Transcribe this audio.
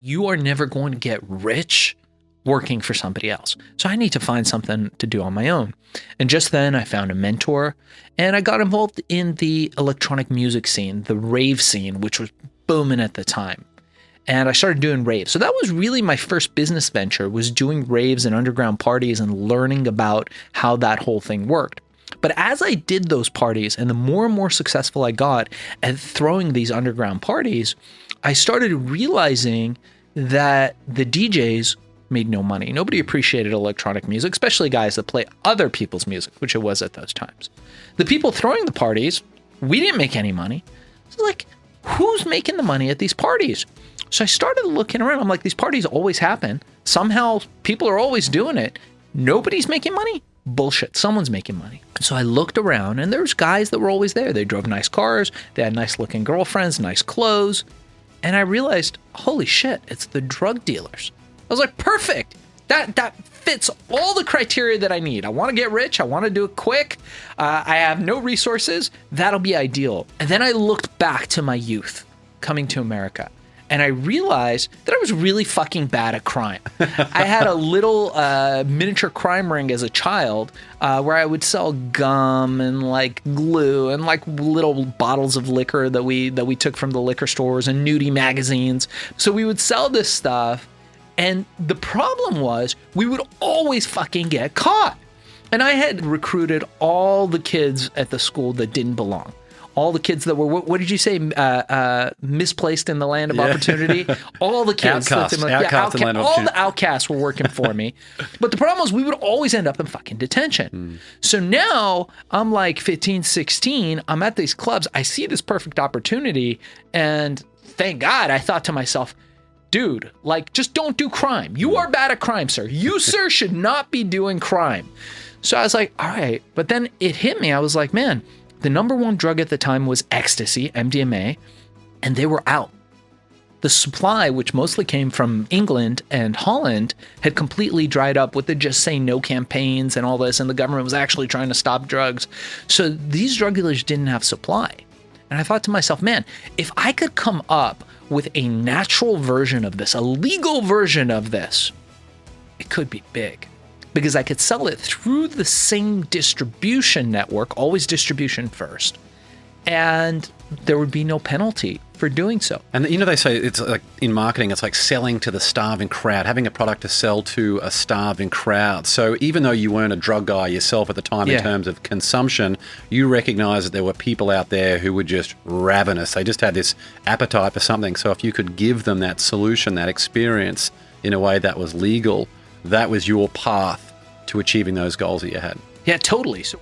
You are never going to get rich working for somebody else. So I need to find something to do on my own. And just then I found a mentor and I got involved in the electronic music scene, the rave scene, which was booming at the time. And I started doing raves. So that was really my first business venture, was doing raves and underground parties and learning about how that whole thing worked. But as I did those parties and the more and more successful I got at throwing these underground parties, I started realizing that the DJs made no money. Nobody appreciated electronic music, especially guys that play other people's music, which it was at those times. The people throwing the parties, we didn't make any money. So like, who's making the money at these parties? So I started looking around. I'm like, these parties always happen. Somehow people are always doing it. Nobody's making money? Bullshit. Someone's making money. So I looked around and there's guys that were always there. They drove nice cars. They had nice looking girlfriends, nice clothes. And I realized, holy shit, it's the drug dealers. I was like, perfect. That fits all the criteria that I need. I want to get rich. I want to do it quick. I have no resources. That'll be ideal. And then I looked back to my youth coming to America. And I realized that I was really fucking bad at crime. I had a little miniature crime ring as a child where I would sell gum and like glue and like little bottles of liquor that we took from the liquor stores and nudie magazines. So we would sell this stuff. And the problem was we would always fucking get caught. And I had recruited all the kids at the school that didn't belong. All the kids that were, what did you say, misplaced in the land of opportunity? All the kids. Outcasts in the land of opportunity. All the outcasts were working for me. But the problem was we would always end up in fucking detention. So now I'm like 15, 16. I'm at these clubs. I see this perfect opportunity. And thank God I thought to myself, dude, like, just don't do crime. You are bad at crime, sir. You, sir, should not be doing crime. So I was like, all right. But then it hit me. I was like, man, the number one drug at the time was ecstasy, MDMA, and they were out. The supply, which mostly came from England and Holland, had completely dried up with the Just Say No campaigns and all this, and the government was actually trying to stop drugs. So these drug dealers didn't have supply. And I thought to myself, man, if I could come up with a natural version of this, a legal version of this, it could be big. Because I could sell it through the same distribution network, always distribution first, and there would be no penalty for doing so. And you know, they say it's like in marketing, it's like selling to the starving crowd, having a product to sell to a starving crowd. So even though you weren't a drug guy yourself at the time in terms of consumption, you recognize that there were people out there who were just ravenous. They just had this appetite for something. So if you could give them that solution, that experience in a way that was legal, that was your path to achieving those goals that you had. Yeah, totally. So